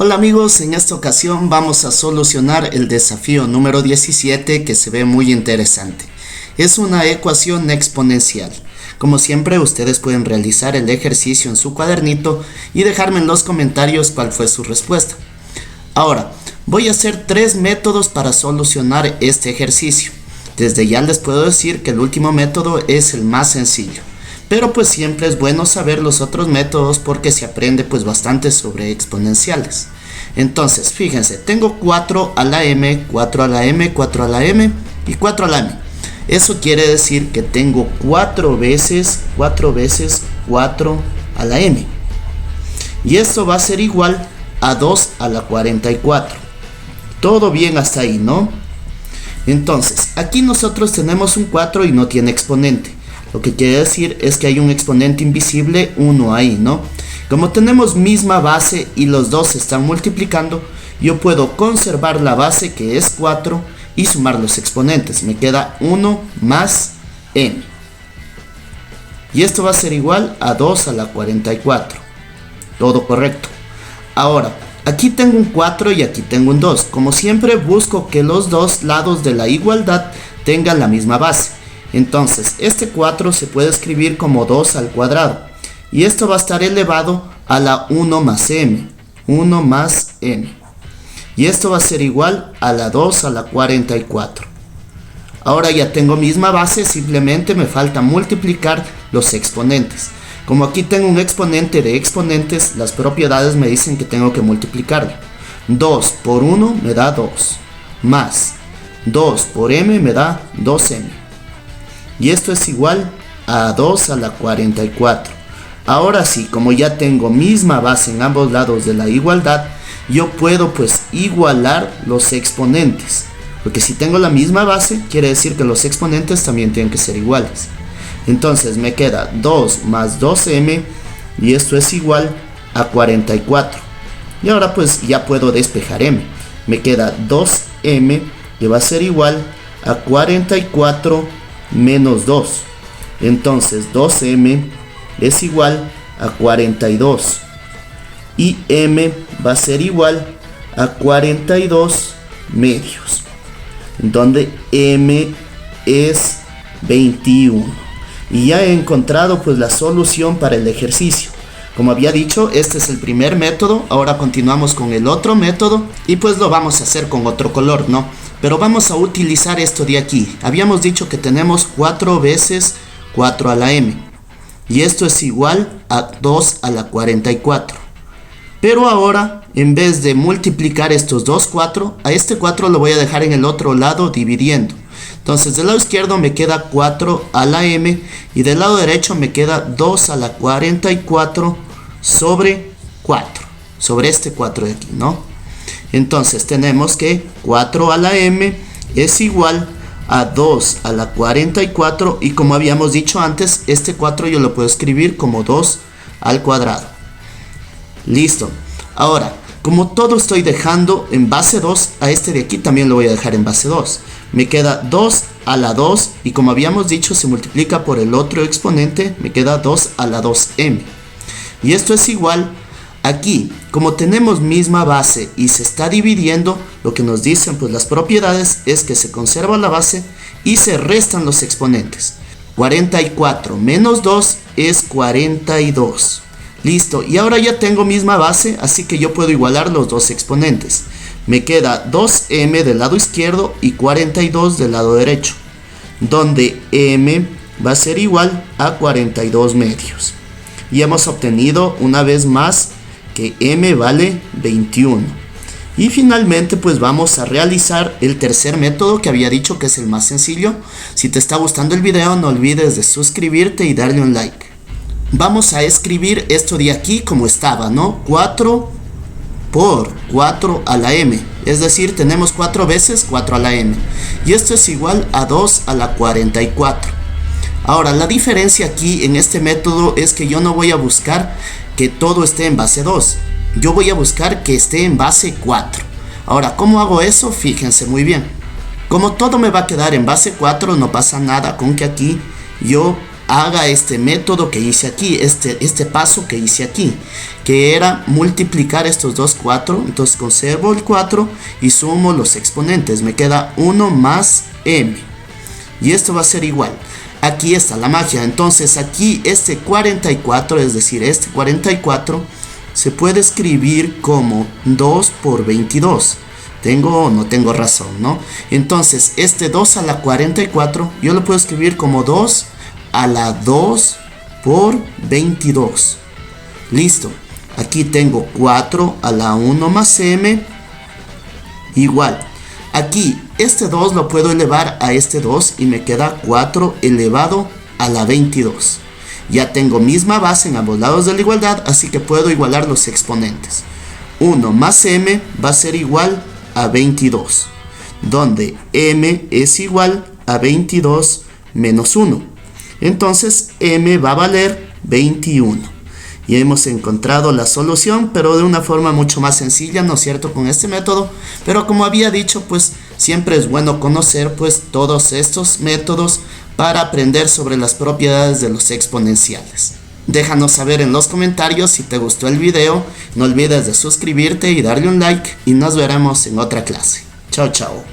Hola amigos, en esta ocasión vamos a solucionar el desafío número 17 que se ve muy interesante. Es una ecuación exponencial. Como siempre, ustedes pueden realizar el ejercicio en su cuadernito y dejarme en los comentarios cuál fue su respuesta. Ahora, voy a hacer 3 métodos para solucionar este ejercicio. Desde ya les puedo decir que el último método es el más sencillo. Pero pues siempre es bueno saber los otros métodos porque se aprende pues bastante sobre exponenciales. Entonces, fíjense, tengo 4 a la m, 4 a la m, 4 a la m y 4 a la m. Eso quiere decir que tengo 4 veces 4 a la m. Y esto va a ser igual a 2 a la 44. Todo bien hasta ahí, ¿no? Entonces, aquí nosotros tenemos un 4 y no tiene exponente. Lo que quiere decir es que hay un exponente invisible 1 ahí, ¿no? Como tenemos misma base y los dos se están multiplicando, yo puedo conservar la base que es 4 y sumar los exponentes. Me queda 1 más m. Y esto va a ser igual a 2 a la 44. Todo correcto. Ahora, aquí tengo un 4 y aquí tengo un 2. Como siempre busco que los dos lados de la igualdad tengan la misma base. Entonces, este 4 se puede escribir como 2 al cuadrado. Y esto va a estar elevado a la 1 más m. 1 más m. Y esto va a ser igual a la 2 a la 44. Ahora ya tengo misma base, simplemente me falta multiplicar los exponentes. Como aquí tengo un exponente de exponentes, las propiedades me dicen que tengo que multiplicarlo. 2 por 1 me da 2. Más 2 por m me da 2m. Y esto es igual a 2 a la 44. Ahora sí, como ya tengo misma base en ambos lados de la igualdad, yo puedo pues igualar los exponentes. Porque si tengo la misma base, quiere decir que los exponentes también tienen que ser iguales. Entonces me queda 2 más 2m y esto es igual a 44. Y ahora pues ya puedo despejar m. Me queda 2m que va a ser igual a 44 menos 2. Entonces 2m es igual a 42 y m va a ser igual a 42 medios, donde m es 21. Y ya he encontrado pues la solución para el ejercicio. Como había dicho, este es el primer método. Ahora continuamos con el otro método y pues lo vamos a hacer con otro color, ¿no? Pero vamos a utilizar esto de aquí. Habíamos dicho que tenemos 4 veces 4 a la m. Y esto es igual a 2 a la 44. Pero ahora, en vez de multiplicar estos dos 4, a este 4 lo voy a dejar en el otro lado dividiendo. Entonces del lado izquierdo me queda 4 a la m y del lado derecho me queda 2 a la 44 sobre 4. Sobre este 4 de aquí, ¿no? Entonces tenemos que 4 a la m es igual a 2 a la 44 y como habíamos dicho antes, este 4 yo lo puedo escribir como 2 al cuadrado. Listo. Ahora, como todo estoy dejando en base 2, a este de aquí también lo voy a dejar en base 2. Me queda 2 a la 2 y como habíamos dicho se multiplica por el otro exponente, me queda 2 a la 2m. Y esto es igual. Aquí, como tenemos misma base y se está dividiendo, lo que nos dicen pues las propiedades es que se conserva la base y se restan los exponentes. 44 menos 2 es 42. Listo, y ahora ya tengo misma base, así que yo puedo igualar los dos exponentes. Me queda 2m del lado izquierdo y 42 del lado derecho, donde m va a ser igual a 42 medios. Y hemos obtenido una vez más que m vale 21. Y finalmente pues vamos a realizar el tercer método que había dicho que es el más sencillo. Si te está gustando el video no olvides de suscribirte y darle un like. Vamos a escribir esto de aquí como estaba, ¿no? 4 por 4 a la m. Es decir, tenemos 4 veces 4 a la m. Y esto es igual a 2 a la 44. Ahora, la diferencia aquí en este método es que yo no voy a buscar que todo esté en base 2. Yo voy a buscar que esté en base 4. Ahora, ¿cómo hago eso? Fíjense muy bien. Como todo me va a quedar en base 4, no pasa nada con que aquí yo haga este método que hice aquí, este paso que hice aquí, que era multiplicar estos dos 4. Entonces conservo el 4 y sumo los exponentes, me queda 1 más m, y esto va a ser igual. Aquí está la magia. Entonces aquí este 44, es decir, este 44 se puede escribir como 2 por 22. ¿Tengo o no tengo razón, no? Entonces este 2 a la 44 yo lo puedo escribir como 2 a la 2 por 22. Listo. Aquí tengo 4 a la 1 más m igual. Aquí este 2 lo puedo elevar a este 2 y me queda 4 elevado a la 22. Ya tengo misma base en ambos lados de la igualdad, así que puedo igualar los exponentes. 1 más m va a ser igual a 22, donde m es igual a 22 menos 1. Entonces m va a valer 21. Y hemos encontrado la solución, pero de una forma mucho más sencilla, ¿no es cierto?, con este método. Pero como había dicho, pues siempre es bueno conocer pues todos estos métodos para aprender sobre las propiedades de los exponenciales. Déjanos saber en los comentarios si te gustó el video, no olvides de suscribirte y darle un like, y nos veremos en otra clase. Chao, chao.